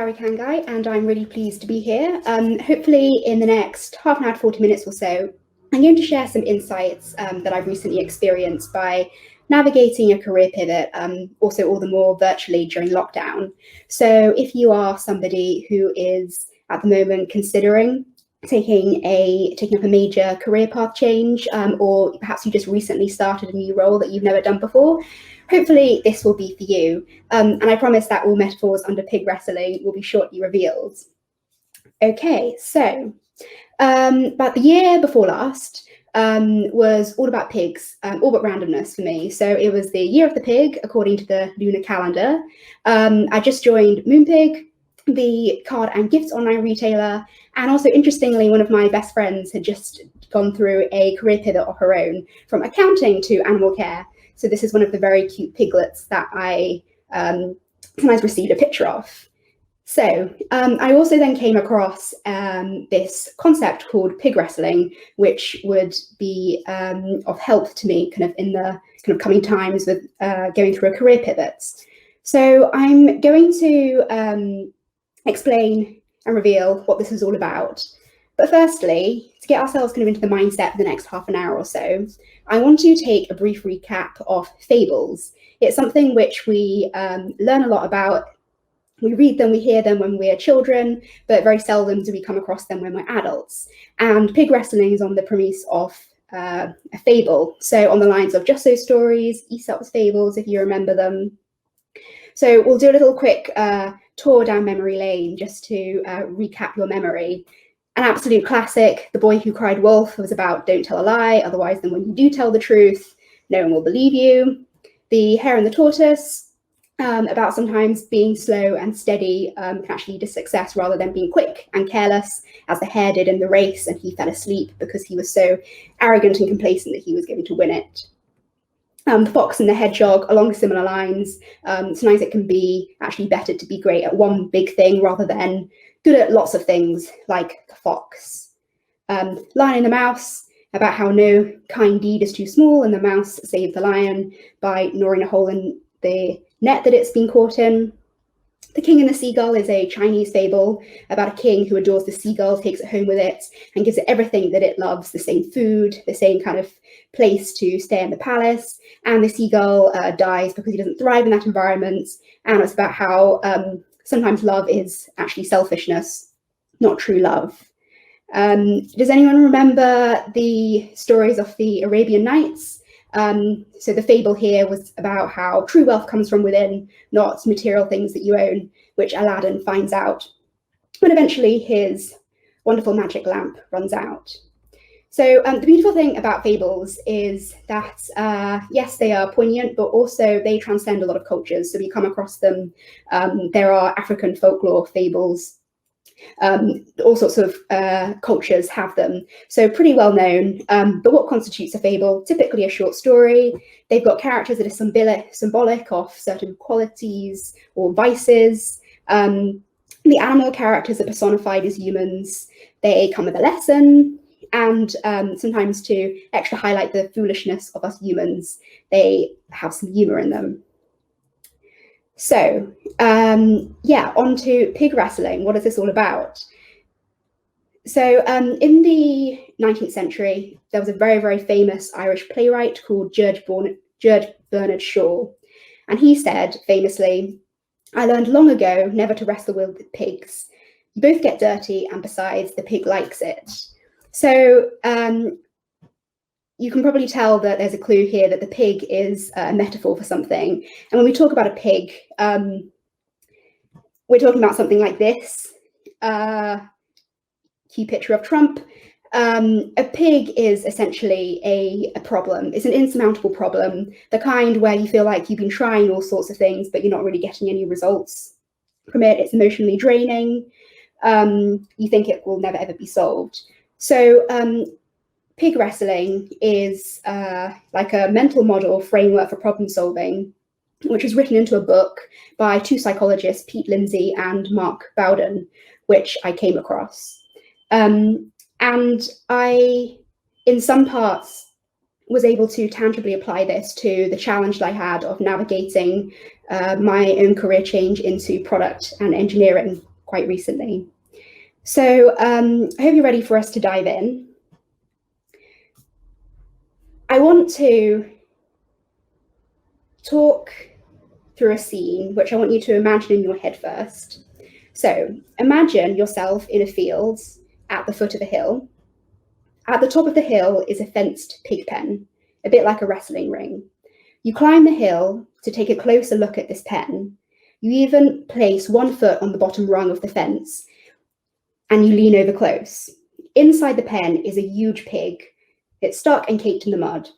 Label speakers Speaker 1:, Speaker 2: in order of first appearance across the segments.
Speaker 1: Gauri Kangai, and I'm really pleased to be here. Hopefully, in the next half an hour to 40 minutes or so, I'm going to share some insights that I've recently experienced by navigating a career pivot, also all the more virtually during lockdown. So if you are somebody who is at the moment considering taking up a major career path change, or perhaps you just recently started a new role that you've never done before, hopefully this will be for you. And I promise that all metaphors under pig wrestling will be shortly revealed. Okay, so about the year before last was all about pigs, all but randomness for me. So it was the year of the pig, according to the lunar calendar. I just joined Moonpig, the card and gifts online retailer. And also, interestingly, one of my best friends had just gone through a career pivot of her own from accounting to animal care. So this is one of the very cute piglets that I sometimes received a picture of. So I also then came across this concept called pig wrestling, which would be of help to me kind of in the kind of coming times with going through a career pivot. So I'm going to explain and reveal what this is all about. But firstly, to get ourselves kind of into the mindset for the next half an hour or so, I want to take a brief recap of fables. It's something which we learn a lot about. We read them, we hear them when we're children, but very seldom do we come across them when we're adults. And pig wrestling is on the premise of a fable. So on the lines of Just So Stories, Aesop's fables, if you remember them. So we'll do a little quick tour down memory lane just to recap your memory. An absolute classic, The Boy Who Cried Wolf, was about don't tell a lie, otherwise then when you do tell the truth, no one will believe you. The Hare and the Tortoise, about sometimes being slow and steady can actually lead to success rather than being quick and careless, as the hare did in the race, and he fell asleep because he was so arrogant and complacent that he was going to win it. The Fox and the Hedgehog, along similar lines. Sometimes it can be actually better to be great at one big thing rather than good at lots of things, like the fox. Lion and the Mouse, about how no kind deed is too small, and the mouse saved the lion by gnawing a hole in the net that it's been caught in. The King and the Seagull is a Chinese fable about a king who adores the seagull, takes it home with it, and gives it everything that it loves, the same food, the same kind of place to stay in the palace. And the seagull dies because he doesn't thrive in that environment. And it's about how sometimes love is actually selfishness, not true love. Does anyone remember the stories of the Arabian Nights? So the fable here was about how true wealth comes from within, not material things that you own, which Aladdin finds out when eventually his wonderful magic lamp runs out. So the beautiful thing about fables is that, yes, they are poignant, but also they transcend a lot of cultures. So we come across them. There are African folklore fables. All sorts of cultures have them, so pretty well known. But what constitutes a fable? Typically a short story. They've got characters that are symbolic of certain qualities or vices. The animal characters are personified as humans. They come with a lesson, and sometimes to extra highlight the foolishness of us humans, they have some humor in them. So, on to pig wrestling. What is this all about? So, in the 19th century, there was a very, very famous Irish playwright called George Bernard Shaw. And he said, famously, "I learned long ago never to wrestle with pigs. You both get dirty, and besides, the pig likes it." So, you can probably tell that there's a clue here that the pig is a metaphor for something. And when we talk about a pig, we're talking about something like this. Key picture of Trump. A pig is essentially a problem. It's an insurmountable problem, the kind where you feel like you've been trying all sorts of things, but you're not really getting any results from it. It's emotionally draining. You think it will never, ever be solved. So, pig wrestling is like a mental model framework for problem solving, which was written into a book by two psychologists, Pete Lindsay and Mark Bowden, which I came across. And I, in some parts, was able to tangibly apply this to the challenge that I had of navigating my own career change into product and engineering. quite recently. So I hope you're ready for us to dive in. I want to talk through a scene, which I want you to imagine in your head first. So imagine yourself in a field at the foot of a hill. At the top of the hill is a fenced pig pen, a bit like a wrestling ring. You climb the hill to take a closer look at this pen. You even place one foot on the bottom rung of the fence and you lean over close. Inside the pen is a huge pig. It's stuck and caked in the mud.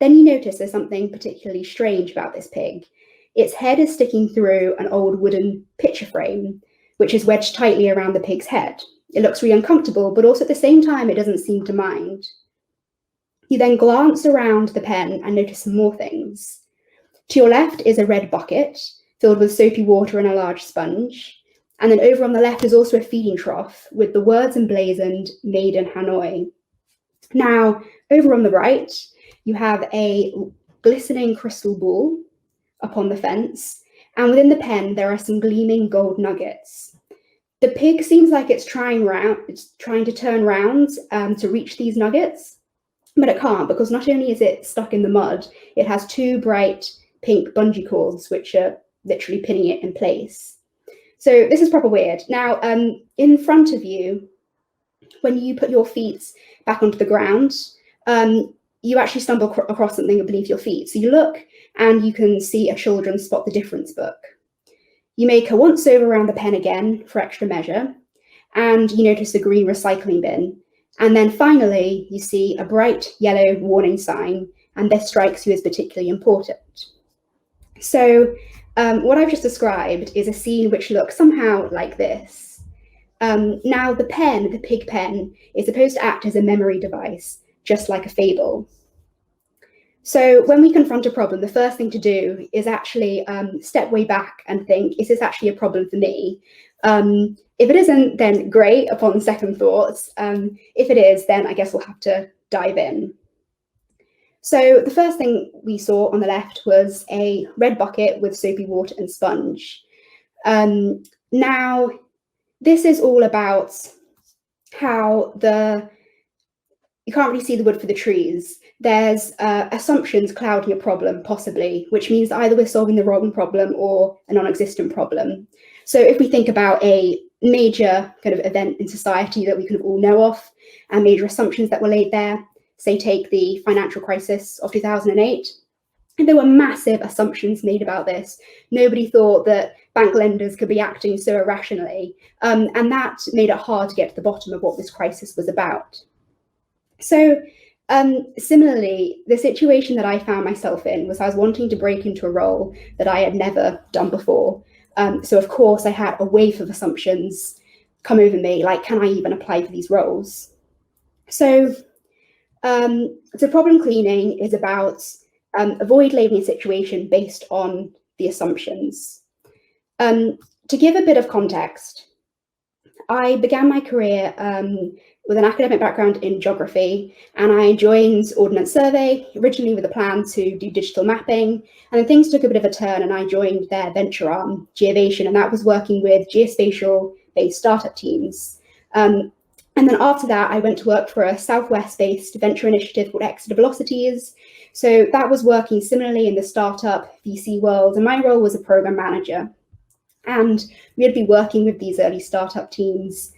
Speaker 1: Then you notice there's something particularly strange about this pig. Its head is sticking through an old wooden picture frame, which is wedged tightly around the pig's head. It looks really uncomfortable, but also at the same time, it doesn't seem to mind. You then glance around the pen and notice some more things. To your left is a red bucket filled with soapy water and a large sponge. And then over on the left is also a feeding trough with the words emblazoned, "Made in Hanoi." Now, over on the right, you have a glistening crystal ball upon the fence, and within the pen, there are some gleaming gold nuggets. The pig seems like it's trying to turn round to reach these nuggets, but it can't, because not only is it stuck in the mud, it has two bright pink bungee cords, which are literally pinning it in place. So this is proper weird. Now, in front of you, when you put your feet back onto the ground, you actually stumble across something beneath your feet. So you look and you can see a children's Spot the Difference book. You make a once over around the pen again for extra measure, and you notice a green recycling bin. And then finally, you see a bright yellow warning sign, and this strikes you as particularly important. So what I've just described is a scene which looks somehow like this. Now, the pen, the pig pen, is supposed to act as a memory device, just like a fable. So when we confront a problem, the first thing to do is actually step way back and think, is this actually a problem for me? If it isn't, then great, upon second thoughts. If it is, then I guess we'll have to dive in. So the first thing we saw on the left was a red bucket with soapy water and sponge. Now, this is all about how you can't really see the wood for the trees. There's assumptions clouding a problem, possibly, which means that either we're solving the wrong problem or a non-existent problem. So if we think about a major kind of event in society that we kind of all know of, and major assumptions that were laid there, say take the financial crisis of 2008, and there were massive assumptions made about this. Nobody thought that bank lenders could be acting so irrationally, and that made it hard to get to the bottom of what this crisis was about. So similarly, the situation that I found myself in was I was wanting to break into a role that I had never done before. So of course I had a wave of assumptions come over me, like, can I even apply for these roles? So problem cleaning is about avoid labeling a situation based on the assumptions. To give a bit of context, I began my career with an academic background in geography, and I joined Ordnance Survey, originally with a plan to do digital mapping, and then things took a bit of a turn and I joined their venture arm, Geovation, and that was working with geospatial-based startup teams. And then after that, I went to work for a Southwest-based venture initiative called Exeter Velocities. So that was working similarly in the startup VC world, and my role was a program manager. And we'd be working with these early startup teams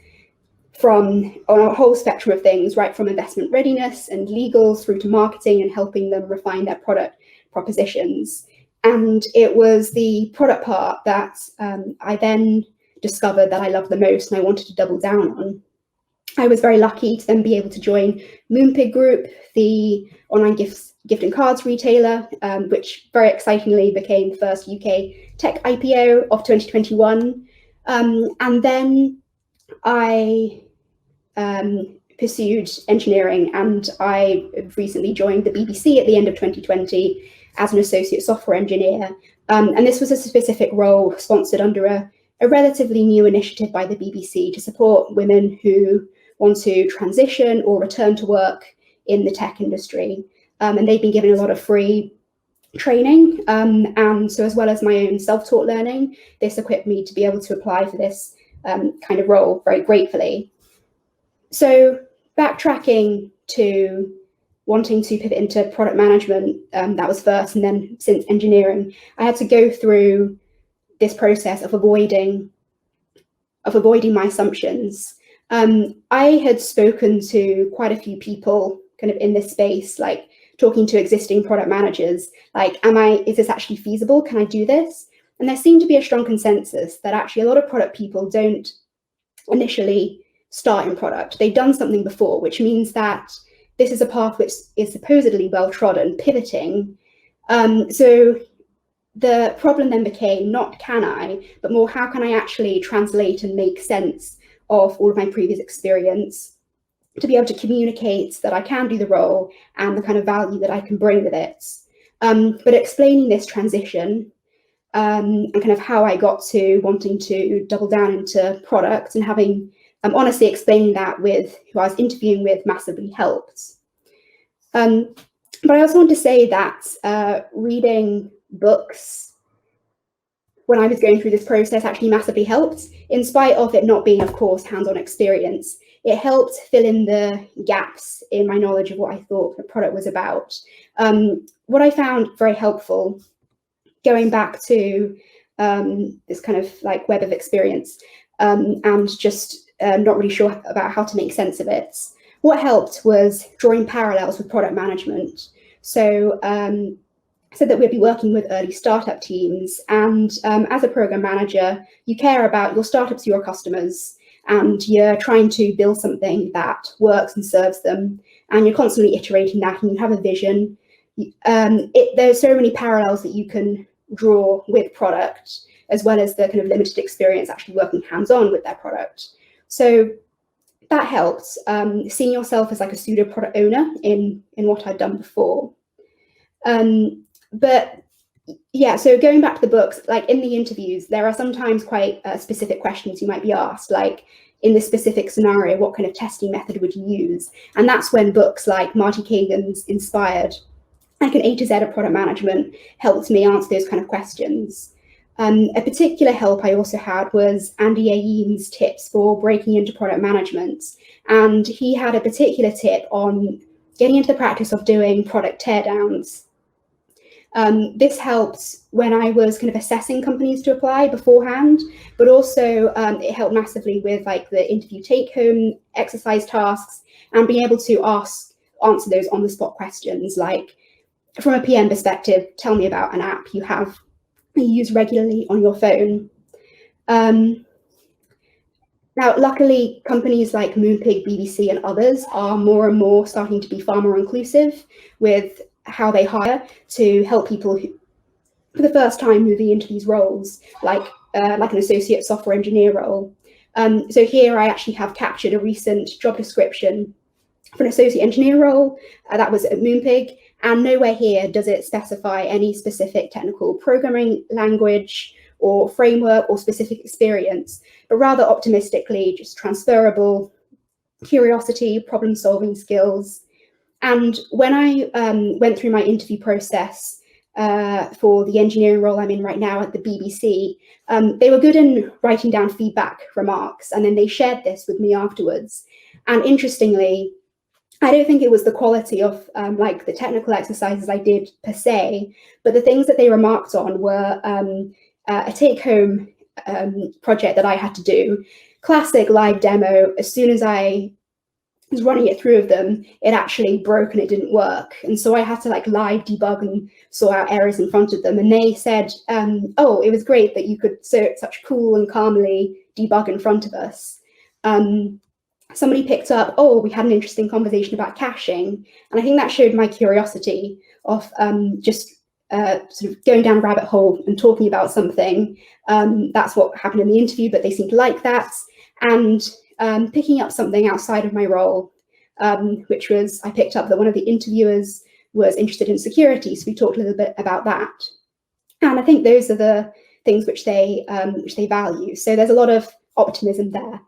Speaker 1: on a whole spectrum of things, right from investment readiness and legals through to marketing and helping them refine their product propositions. And it was the product part that I then discovered that I loved the most and I wanted to double down on. I was very lucky to then be able to join Moonpig Group, the online gift and cards retailer, which very excitingly became the first UK tech IPO of 2021. And then I pursued engineering, and I recently joined the BBC at the end of 2020 as an associate software engineer. And this was a specific role sponsored under a relatively new initiative by the BBC to support women who want to transition or return to work in the tech industry. And they've been given a lot of free training. And so as well as my own self-taught learning, this equipped me to be able to apply for this kind of role very gratefully. So backtracking to wanting to pivot into product management, that was first, and then since engineering, I had to go through this process of avoiding my assumptions. I had spoken to quite a few people kind of in this space, like talking to existing product managers, like, is this actually feasible? Can I do this? And there seemed to be a strong consensus that actually a lot of product people don't initially start in product. They've done something before, which means that this is a path which is supposedly well trodden, pivoting. So the problem then became not can I, but more how can I actually translate and make sense of all of my previous experience to be able to communicate that I can do the role and the kind of value that I can bring with it. But explaining this transition and kind of how I got to wanting to double down into product and having honestly explaining that with who I was interviewing with massively helped. But I also want to say that reading books when I was going through this process actually massively helped, in spite of it not being, of course, hands-on experience. It helped fill in the gaps in my knowledge of what I thought the product was about. What I found very helpful, going back to this kind of like web of experience and just not really sure about how to make sense of it, what helped was drawing parallels with product management. So that we'd be working with early startup teams, and as a program manager, you care about your startups, your customers, and you're trying to build something that works and serves them, and you're constantly iterating that, and you have a vision. There's so many parallels that you can draw with product, as well as the kind of limited experience actually working hands-on with that product. So that helped, seeing yourself as like a pseudo product owner in what I'd done before. But yeah, so going back to the books, like in the interviews, there are sometimes quite specific questions you might be asked, like in this specific scenario, what kind of testing method would you use? And that's when books like Marty Kagan's Inspired, like an A to Z of product management, helped me answer those kind of questions. A particular help I also had was Andy Ayeem's tips for breaking into product management. And he had a particular tip on getting into the practice of doing product teardowns. This helped when I was kind of assessing companies to apply beforehand, but also it helped massively with like the interview take-home exercise tasks and being able to answer those on-the-spot questions, like from a PM perspective, tell me about an app you use regularly on your phone. Now, luckily, companies like Moonpig, BBC, and others are more and more starting to be far more inclusive with how they hire to help people who, for the first time, moving into these roles, like an associate software engineer role. So here I actually have captured a recent job description for an associate engineer role that was at Moonpig, and nowhere here does it specify any specific technical programming language or framework or specific experience, but rather optimistically just transferable curiosity, problem-solving skills. And when I went through my interview process for the engineering role I'm in right now at the BBC, they were good in writing down feedback remarks, and then they shared this with me afterwards. And interestingly, I don't think it was the quality of like the technical exercises I did per se, but the things that they remarked on were a take-home project that I had to do, classic live demo. As soon as I was running it through of them, it actually broke and it didn't work. And so I had to like live debug and sort out errors in front of them. And they said, oh, it was great that you could such cool and calmly debug in front of us. Somebody picked up, oh, we had an interesting conversation about caching. And I think that showed my curiosity of just sort of going down a rabbit hole and talking about something. That's what happened in the interview, but they seemed to like that. And picking up something outside of my role, which was, I picked up that one of the interviewers was interested in security. So we talked a little bit about that. And I think those are the things which they value. So there's a lot of optimism there.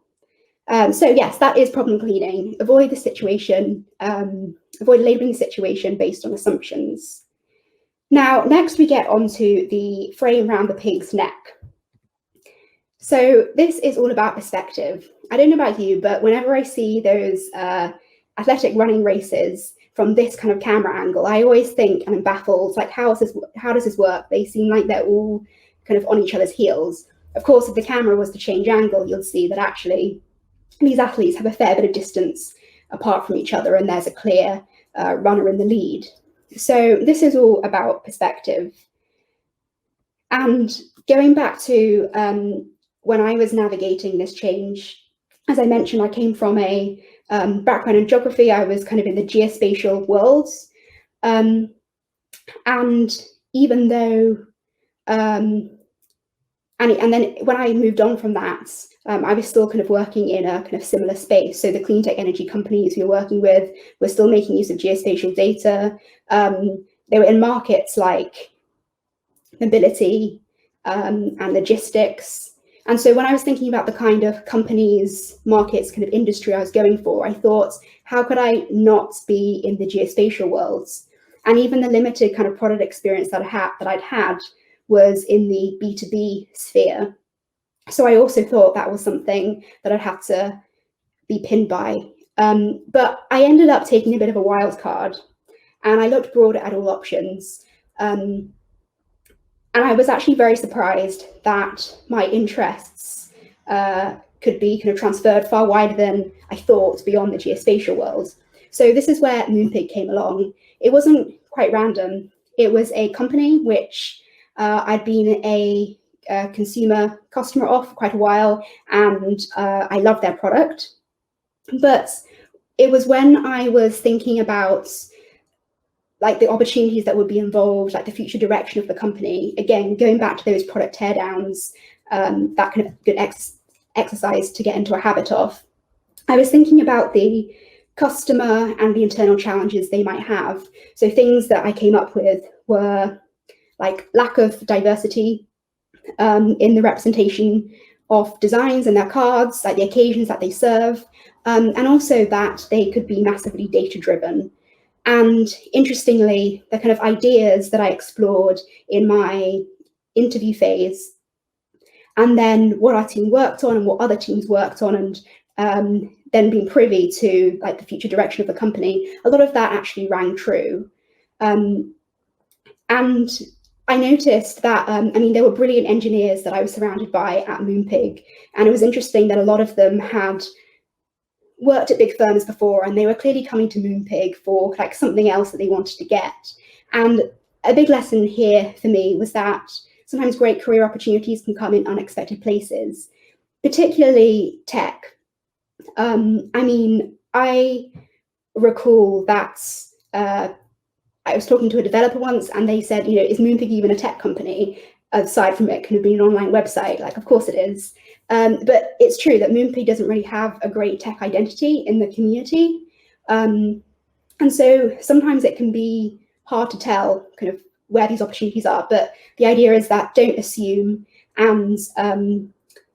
Speaker 1: So yes, that is problem cleaning. Avoid the situation, avoid labeling the situation based on assumptions. Now, next we get onto the frame around the pig's neck. So this is all about perspective. I don't know about you, but whenever I see those athletic running races from this kind of camera angle, I always think and I'm baffled, like how does this work? They seem like they're all kind of on each other's heels. Of course, if the camera was to change angle, you'll see that actually these athletes have a fair bit of distance apart from each other, and there's a clear runner in the lead. So this is all about perspective. And going back to when I was navigating this change, as I mentioned, I came from a background in geography. I was kind of in the geospatial worlds. And even though, and then when I moved on from that, I was still kind of working in a kind of similar space. So the clean tech energy companies we were working with were still making use of geospatial data. They were in markets like mobility and logistics. And so when I was thinking about the kind of companies, markets, kind of industry I was going for, I thought, how could I not be in the geospatial worlds? And even the limited kind of product experience that I'd had was in the B2B sphere. So I also thought that was something that I'd have to be pinned by. But I ended up taking a bit of a wild card, and I looked broader at all options. And I was actually very surprised that my interests could be kind of transferred far wider than I thought beyond the geospatial world. So this is where Moonpig came along. It wasn't quite random. It was a company which I'd been a customer of for quite a while, and I loved their product. But it was when I was thinking about like the opportunities that would be involved, like the future direction of the company. Again, going back to those product teardowns, that kind of good exercise to get into a habit of. I was thinking about the customer and the internal challenges they might have. So things that I came up with were like lack of diversity in the representation of designs and their cards, like the occasions that they serve, and also that they could be massively data-driven. And interestingly, the kind of ideas that I explored in my interview phase, and then what our team worked on and what other teams worked on, and then being privy to like the future direction of the company, a lot of that actually rang true. And I noticed that, I mean, there were brilliant engineers that I was surrounded by at Moonpig, and it was interesting that a lot of them had worked at big firms before, and they were clearly coming to Moonpig for like something else that they wanted to get. And a big lesson here for me was that sometimes great career opportunities can come in unexpected places, particularly tech. I mean, I recall that I was talking to a developer once, and they said, you know, is Moonpig even a tech company? Aside from it kind of being an online website, like, of course it is. But it's true that Moonpig doesn't really have a great tech identity in the community. And so sometimes it can be hard to tell kind of where these opportunities are. But the idea is that don't assume, and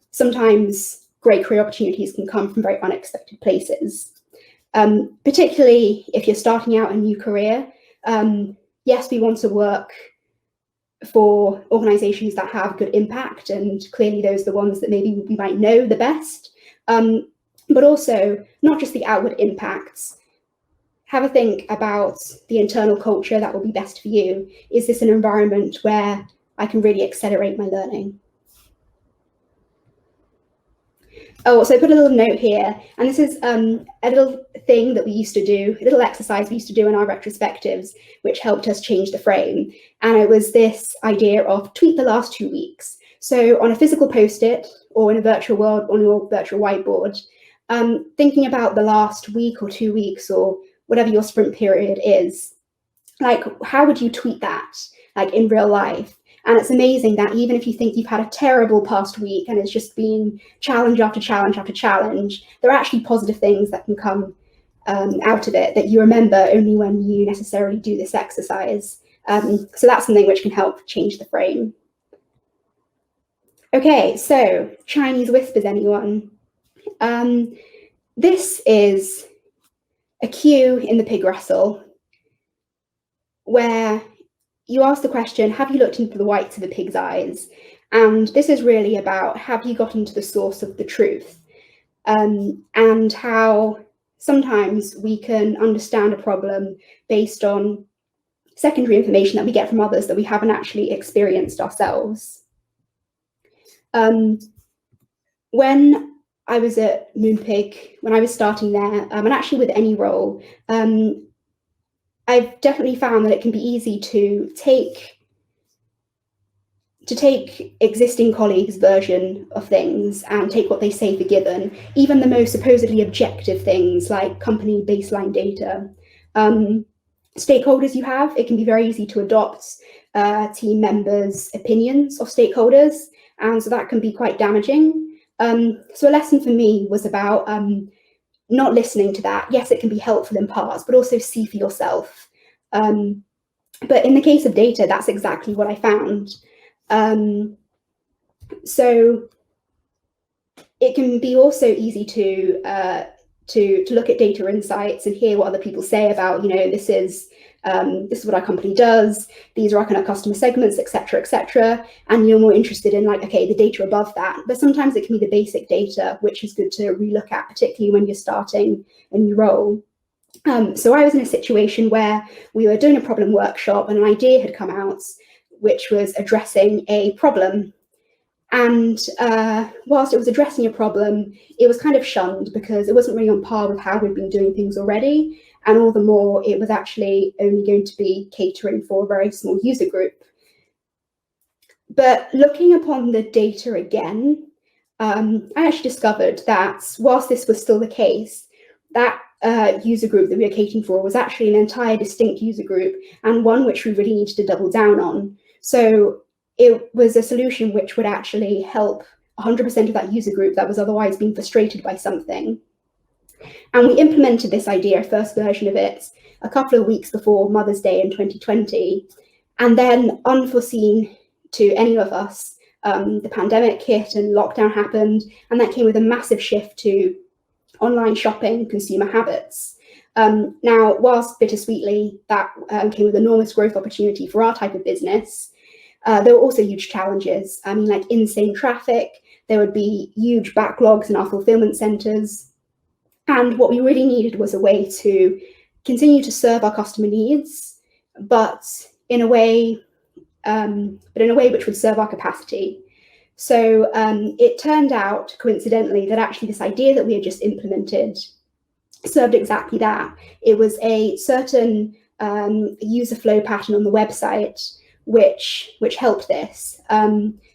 Speaker 1: sometimes great career opportunities can come from very unexpected places. Particularly if you're starting out a new career, yes, we want to work for organizations that have good impact, and clearly those are the ones that maybe we might know the best, but also not just the outward impacts. Have a think about the internal culture that will be best for you. Is this an environment where I can really accelerate my learning? Oh, so I put a little note here, and this is a little thing that we used to do, a little exercise we used to do in our retrospectives, which helped us change the frame. And it was this idea of tweet the last 2 weeks. So on a physical post-it or in a virtual world on your virtual whiteboard, thinking about the last week or 2 weeks or whatever your sprint period is, like how would you tweet that, like in real life? And it's amazing that even if you think you've had a terrible past week and it's just been challenge after challenge after challenge, there are actually positive things that can come out of it that you remember only when you necessarily do this exercise. So that's something which can help change the frame. Okay, so Chinese whispers, anyone? This is a cue in the pig wrestle where you ask the question, have you looked into the whites of the pig's eyes? And this is really about, have you gotten to the source of the truth? And how sometimes we can understand a problem based on secondary information that we get from others that we haven't actually experienced ourselves. When I was at Moonpig, when I was starting there, and actually with any role, I've definitely found that it can be easy to take existing colleagues' version of things and take what they say for given, even the most supposedly objective things like company baseline data. Stakeholders you have, it can be very easy to adopt team members' opinions of stakeholders, and so that can be quite damaging. So a lesson for me was about not listening to that. Yes, it can be helpful in parts, but also see for yourself. But in the case of data, that's exactly what I found. So it can be also easy to look at data insights and hear what other people say about, this is what our company does, these are our kind of customer segments, etc., and you're more interested in like, okay, the data above that. But sometimes it can be the basic data, which is good to relook at, particularly when you're starting a new role. So I was in a situation where we were doing a problem workshop and an idea had come out which was addressing a problem. And whilst it was addressing a problem, it was kind of shunned because it wasn't really on par with how we'd been doing things already. And all the more, it was actually only going to be catering for a very small user group. But looking upon the data again, I actually discovered that whilst this was still the case, that user group that we were catering for was actually an entire distinct user group, and one which we really needed to double down on. So it was a solution which would actually help 100% of that user group that was otherwise being frustrated by something. And we implemented this idea, first version of it, a couple of weeks before Mother's Day in 2020. And then, unforeseen to any of us, the pandemic hit and lockdown happened, and that came with a massive shift to online shopping consumer habits. Now, whilst bittersweetly that came with enormous growth opportunity for our type of business, there were also huge challenges. I mean, like insane traffic, there would be huge backlogs in our fulfillment centers. And what we really needed was a way to continue to serve our customer needs, but in a way which would serve our capacity. So it turned out, coincidentally, that actually this idea that we had just implemented served exactly that. It was a certain user flow pattern on the website which helped this.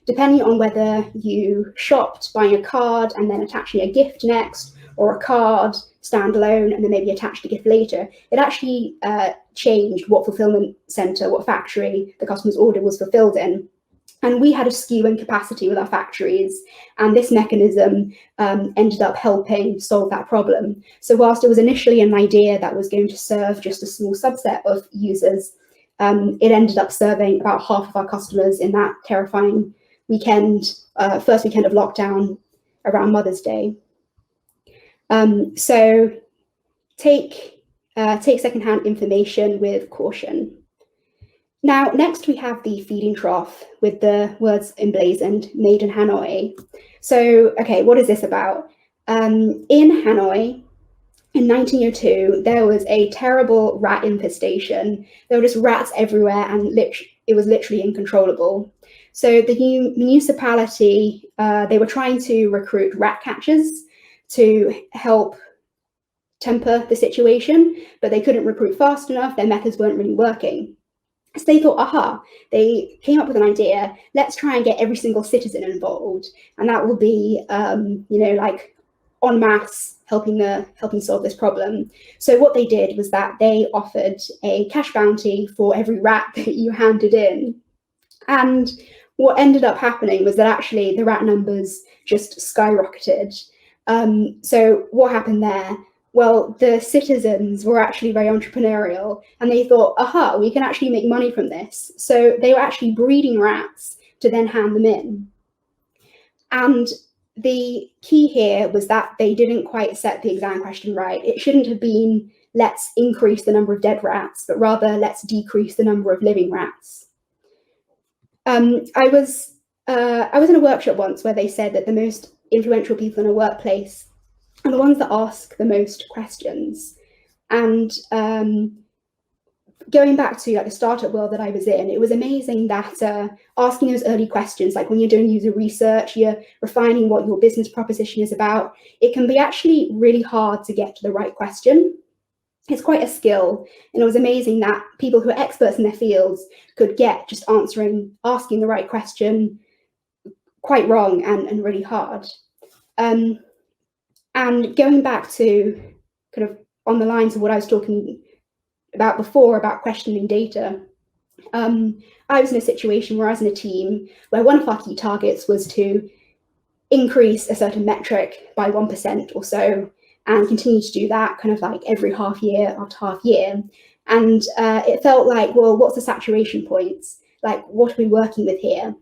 Speaker 1: Depending on whether you shopped buying a card and then attaching a gift next, or a card standalone and then maybe attached a gift later, it actually changed what fulfillment center, what factory the customer's order was fulfilled in. And we had a skew in capacity with our factories, and this mechanism ended up helping solve that problem. So whilst it was initially an idea that was going to serve just a small subset of users, it ended up serving about half of our customers in that terrifying weekend, first weekend of lockdown around Mother's Day. So take secondhand information with caution. Now, next we have the feeding trough with the words emblazoned, made in Hanoi. So, okay, what is this about? In Hanoi, in 1902, there was a terrible rat infestation. There were just rats everywhere, and it was literally uncontrollable. So the municipality, they were trying to recruit rat catchers to help temper the situation, but they couldn't recruit fast enough. Their methods weren't really working. So they thought, aha, they came up with an idea, let's try and get every single citizen involved. And that will be, like en masse helping solve this problem. So what they did was that they offered a cash bounty for every rat that you handed in. And what ended up happening was that actually the rat numbers just skyrocketed. So what happened there? Well, the citizens were actually very entrepreneurial, and they thought, aha, we can actually make money from this. So they were actually breeding rats to then hand them in. And the key here was that they didn't quite set the exam question right. It shouldn't have been, let's increase the number of dead rats, but rather let's decrease the number of living rats. I was I was in a workshop once where they said that the most influential people in a workplace are the ones that ask the most questions. And going back to like the startup world that I was in, it was amazing that asking those early questions, like when you're doing user research, you're refining what your business proposition is about, it can be actually really hard to get to the right question. It's quite a skill, and it was amazing that people who are experts in their fields could get just asking the right question quite wrong and really hard. And going back to kind of on the lines of what I was talking about before about questioning data, I was in a situation where I was in a team where one of our key targets was to increase a certain metric by 1% or so, and continue to do that kind of like every half year after half year. And it felt like, well, what's the saturation points? Like, what are we working with here?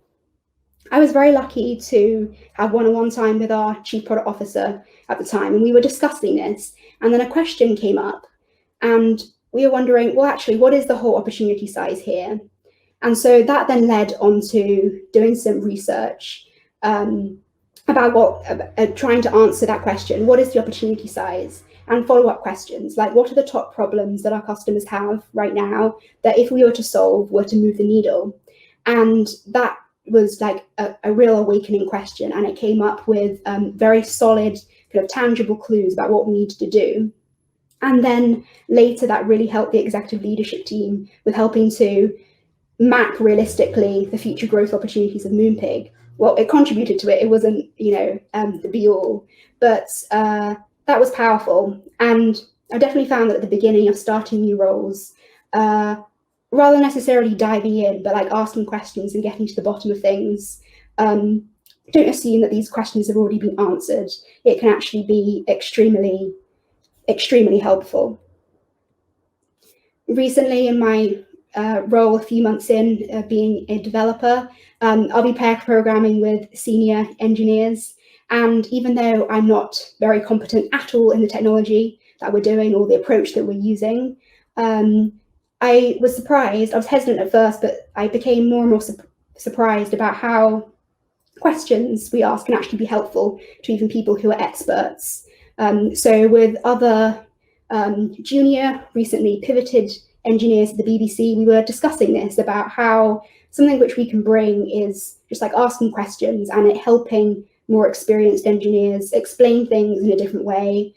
Speaker 1: I was very lucky to have one-on-one time with our chief product officer at the time, and we were discussing this. And then a question came up, and we were wondering, well, actually, what is the whole opportunity size here? And so that then led on to doing some research about trying to answer that question. What is the opportunity size? And follow-up questions, like what are the top problems that our customers have right now that if we were to solve were to move the needle? And that was like a real awakening question, and it came up with very solid, kind of tangible clues about what we needed to do. And then later that really helped the executive leadership team with helping to map realistically the future growth opportunities of Moonpig. Well, it contributed to it. It wasn't, the be all, but that was powerful. And I definitely found that at the beginning of starting new roles, rather than necessarily diving in, but like asking questions and getting to the bottom of things, don't assume that these questions have already been answered. It can actually be extremely, extremely helpful. Recently in my role, a few months in, being a developer, I'll be pair programming with senior engineers. And even though I'm not very competent at all in the technology that we're doing or the approach that we're using, I was surprised. I was hesitant at first, but I became more and more surprised about how questions we ask can actually be helpful to even people who are experts. So with other junior, recently pivoted engineers at the BBC, we were discussing this about how something which we can bring is just like asking questions and it helping more experienced engineers explain things in a different way,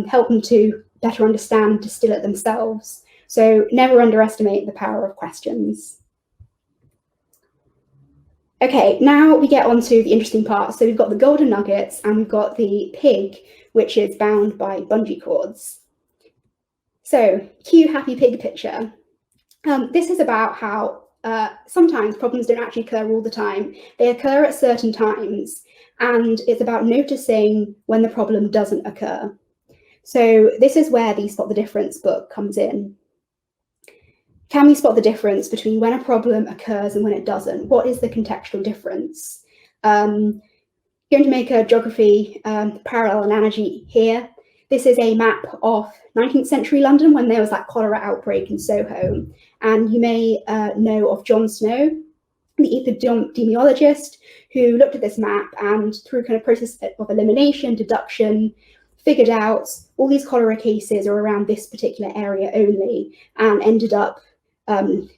Speaker 1: help them to better understand and distill it themselves. So never underestimate the power of questions. Okay, now we get on to the interesting part. So we've got the golden nuggets and we've got the pig, which is bound by bungee cords. So cue happy pig picture. This is about how sometimes problems don't actually occur all the time. They occur at certain times, and it's about noticing when the problem doesn't occur. So this is where the Spot the Difference book comes in. Can we spot the difference between when a problem occurs and when it doesn't? What is the contextual difference? Going to make a geography parallel analogy here. This is a map of 19th century London when there was that cholera outbreak in Soho. And you may know of John Snow, the epidemiologist, who looked at this map and through kind of process of elimination, deduction, figured out all these cholera cases are around this particular area only, and ended up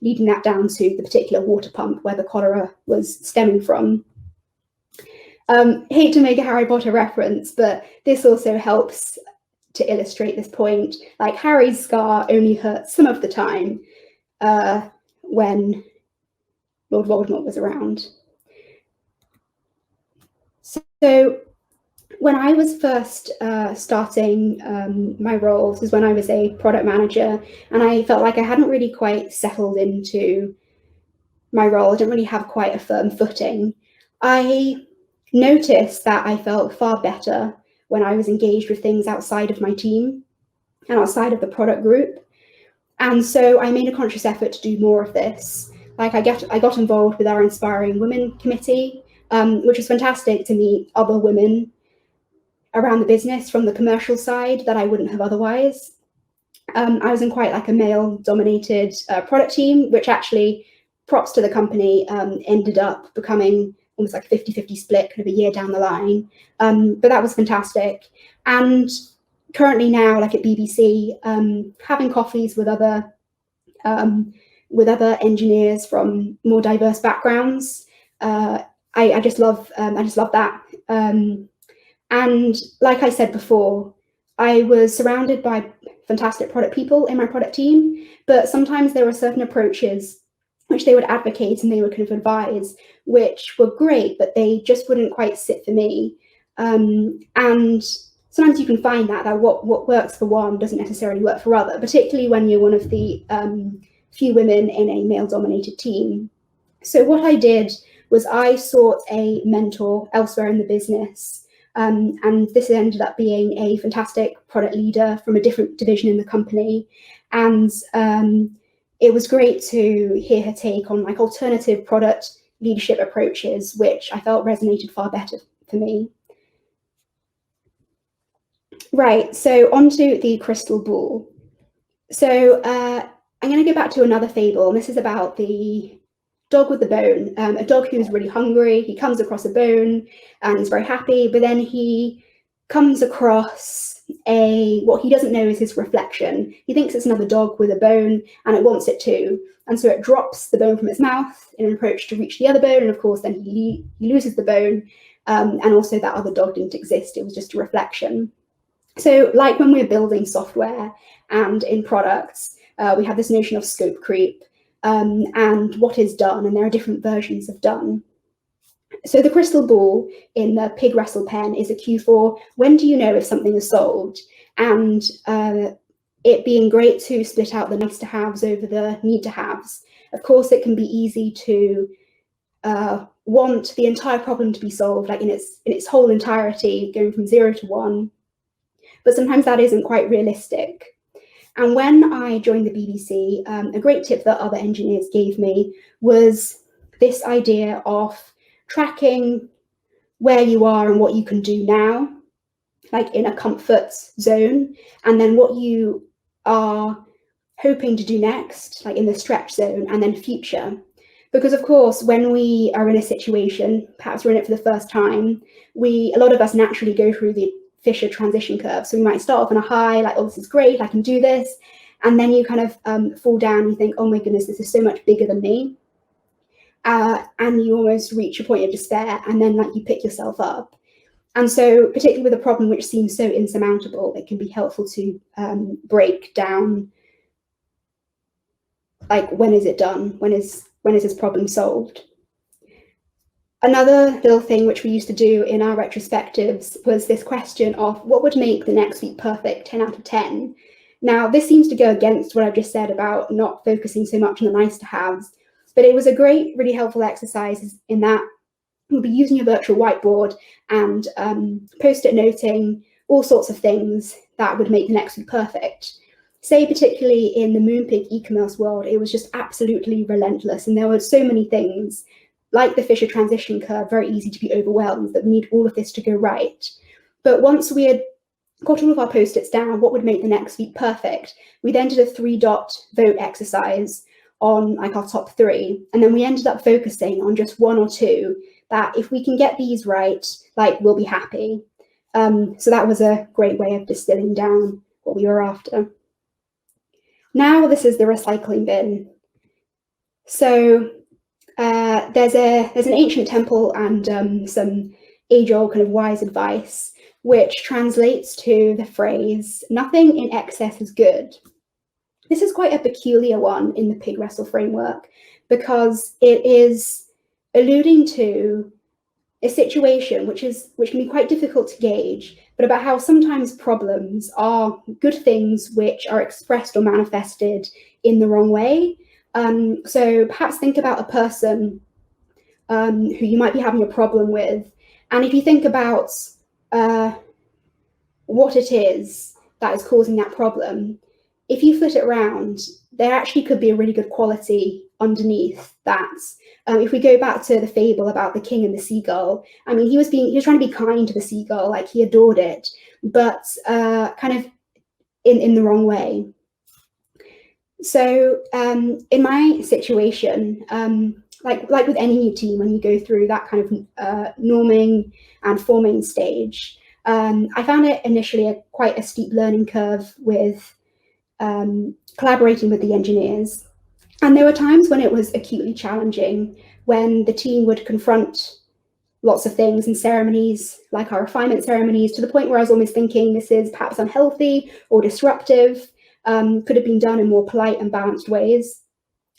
Speaker 1: leading that down to the particular water pump where the cholera was stemming from. Hate to make a Harry Potter reference, but this also helps to illustrate this point. Like Harry's scar only hurts some of the time when Lord Voldemort was around. So when I was first starting my role, this was when I was a product manager, and I felt like I hadn't really quite settled into my role. I didn't really have quite a firm footing. I noticed that I felt far better when I was engaged with things outside of my team and outside of the product group. And so I made a conscious effort to do more of this. Like I got involved with our Inspiring Women committee, which was fantastic to meet other women around the business from the commercial side that I wouldn't have otherwise. I was in quite like a male-dominated product team, which actually, props to the company, ended up becoming almost like a 50-50 split kind of a year down the line. But that was fantastic. And currently now, like at BBC, having coffees with other engineers from more diverse backgrounds. I just love that. And like I said before, I was surrounded by fantastic product people in my product team, but sometimes there were certain approaches which they would advocate and they would kind of advise, which were great, but they just wouldn't quite sit for me. And sometimes you can find that what works for one doesn't necessarily work for other, particularly when you're one of the few women in a male-dominated team. So what I did was I sought a mentor elsewhere in the business. And this ended up being a fantastic product leader from a different division in the company. And it was great to hear her take on like alternative product leadership approaches, which I felt resonated far better for me. Right, so onto the crystal ball. So I'm going to go back to another fable, and this is about the dog with the bone, a dog who's really hungry. He comes across a bone and he's very happy, but then he comes across what he doesn't know is his reflection. He thinks it's another dog with a bone and it wants it too. And so it drops the bone from its mouth in an approach to reach the other bone. And of course, then he loses the bone. And also that other dog didn't exist. It was just a reflection. So like when we're building software and in products, we have this notion of scope creep. And what is done, and there are different versions of done. So the crystal ball in the pig wrestle pen is a cue for when do you know if something is solved, and it being great to split out the nice to haves over the need to haves. Of course, it can be easy to want the entire problem to be solved, like in its whole entirety, going from 0 to 1, but sometimes that isn't quite realistic. And when I joined the BBC, a great tip that other engineers gave me was this idea of tracking where you are and what you can do now, like in a comfort zone, and then what you are hoping to do next, like in the stretch zone, and then future. Because of course, when we are in a situation, perhaps we're in it for the first time, a lot of us naturally go through the Fisher transition curve. So we might start off on a high, like, oh, this is great, I can do this. And then you kind of fall down and you think, oh my goodness, this is so much bigger than me. And you almost reach a point of despair, and then like you pick yourself up. And so particularly with a problem which seems so insurmountable, it can be helpful to break down, like, when is it done? When is this problem solved? Another little thing which we used to do in our retrospectives was this question of what would make the next week perfect 10 out of 10. Now, this seems to go against what I've just said about not focusing so much on the nice to haves, but it was a great, really helpful exercise in that you'll be using your virtual whiteboard and post-it noting all sorts of things that would make the next week perfect. Say, particularly in the Moonpig e-commerce world, it was just absolutely relentless, and there were so many things like the Fisher transition curve, very easy to be overwhelmed, that we need all of this to go right. But once we had got all of our post-its down, what would make the next week perfect, we then did a 3-dot vote exercise on like our top 3. And then we ended up focusing on just 1 or 2 that if we can get these right, like, we'll be happy. So that was a great way of distilling down what we were after. Now this is the recycling bin. So there's an ancient temple and some age-old kind of wise advice, which translates to the phrase, nothing in excess is good. This is quite a peculiar one in the pig wrestle framework because it is alluding to a situation which can be quite difficult to gauge, but about how sometimes problems are good things which are expressed or manifested in the wrong way. So perhaps think about a person who you might be having a problem with, and if you think about what it is that is causing that problem, if you flip it around, there actually could be a really good quality underneath that. If we go back to the fable about the king and the seagull, I mean, he was trying to be kind to the seagull, like he adored it, but kind of in the wrong way. So in my situation, like with any new team, when you go through that kind of norming and forming stage, I found it initially quite a steep learning curve with collaborating with the engineers. And there were times when it was acutely challenging, when the team would confront lots of things in ceremonies, like our refinement ceremonies, to the point where I was almost thinking this is perhaps unhealthy or disruptive, could have been done in more polite and balanced ways.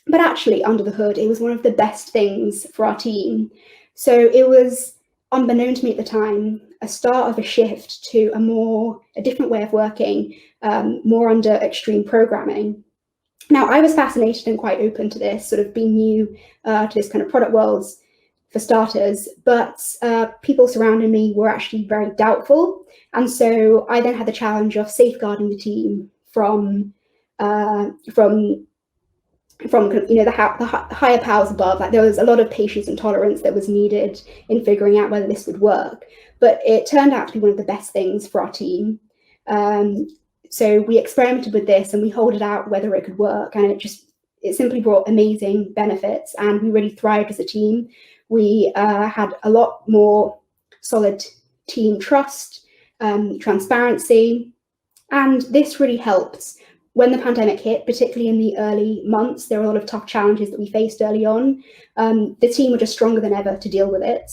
Speaker 1: But actually, under the hood, it was one of the best things for our team. So it was, unbeknown to me at the time, a start of a shift to a different way of working, more under extreme programming. Now, I was fascinated and quite open to this, sort of being new to this kind of product worlds for starters, but people surrounding me were actually very doubtful. And so I then had the challenge of safeguarding the team from the higher powers above. Like, there was a lot of patience and tolerance that was needed in figuring out whether this would work. But it turned out to be one of the best things for our team. So we experimented with this and we holed it out whether it could work, and it simply brought amazing benefits, and we really thrived as a team. We had a lot more solid team trust, transparency, and this really helped when the pandemic hit, particularly in the early months. There were a lot of tough challenges that we faced early on. The team were just stronger than ever to deal with it,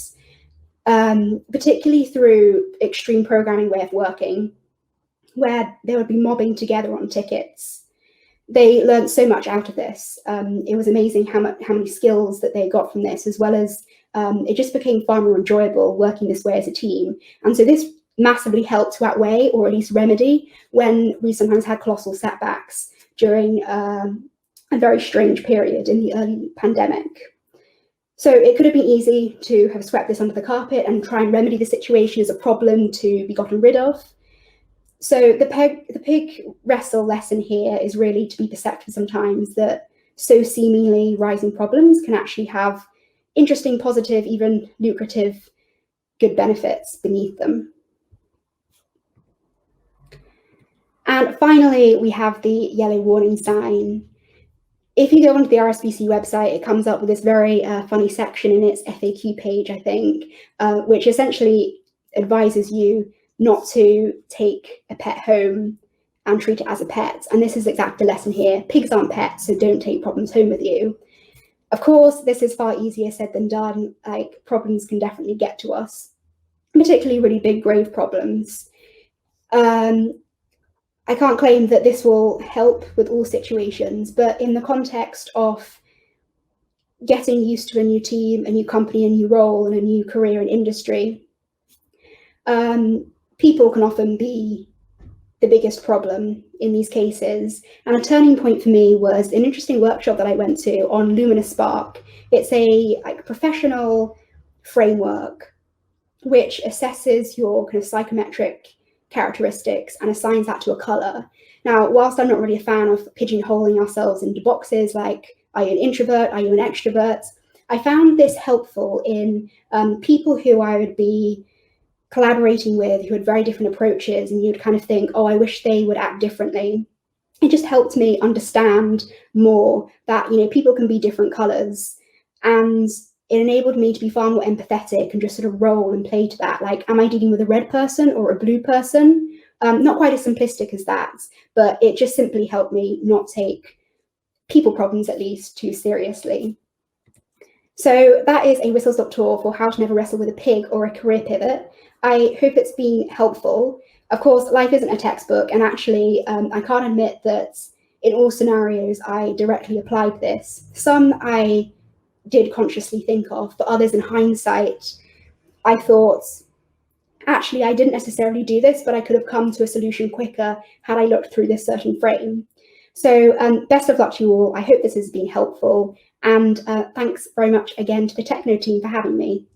Speaker 1: particularly through extreme programming way of working, where they would be mobbing together on tickets. They learned so much out of this. It was amazing how many skills that they got from this, as well as it just became far more enjoyable working this way as a team. And so this massively helped to outweigh, or at least remedy, when we sometimes had colossal setbacks during a very strange period in the early pandemic. So it could have been easy to have swept this under the carpet and try and remedy the situation as a problem to be gotten rid of. So the pig wrestle lesson here is really to be perceptive sometimes that so seemingly rising problems can actually have interesting, positive, even lucrative, good benefits beneath them. And finally, we have the yellow warning sign. If you go onto the RSPC website, it comes up with this very funny section in its FAQ page, I think, which essentially advises you not to take a pet home and treat it as a pet. And this is exactly the lesson here. Pigs aren't pets, so don't take problems home with you. Of course, this is far easier said than done. Like, problems can definitely get to us, particularly really big, grave problems. I can't claim that this will help with all situations, but in the context of getting used to a new team, a new company, a new role, and a new career and industry, people can often be the biggest problem in these cases. And a turning point for me was an interesting workshop that I went to on Luminous Spark. It's a professional framework which assesses your kind of psychometric characteristics and assigns that to a color. Now, whilst I'm not really a fan of pigeonholing ourselves into boxes like, are you an introvert, are you an extrovert, I found this helpful in people who I would be collaborating with, who had very different approaches, and you'd kind of think, oh, I wish they would act differently. It just helped me understand more that, people can be different colors, and it enabled me to be far more empathetic and just sort of roll and play to that. Like, am I dealing with a red person or a blue person? Not quite as simplistic as that, but it just simply helped me not take people problems, at least, too seriously. So that is a whistle-stop tour for how to never wrestle with a pig or a career pivot. I hope it's been helpful. Of course, life isn't a textbook, and actually, I can't admit that in all scenarios I directly applied this. Some I did consciously think of, but others in hindsight, I thought, actually, I didn't necessarily do this, but I could have come to a solution quicker had I looked through this certain frame. So best of luck to you all. I hope this has been helpful. And thanks very much again to the Techno team for having me.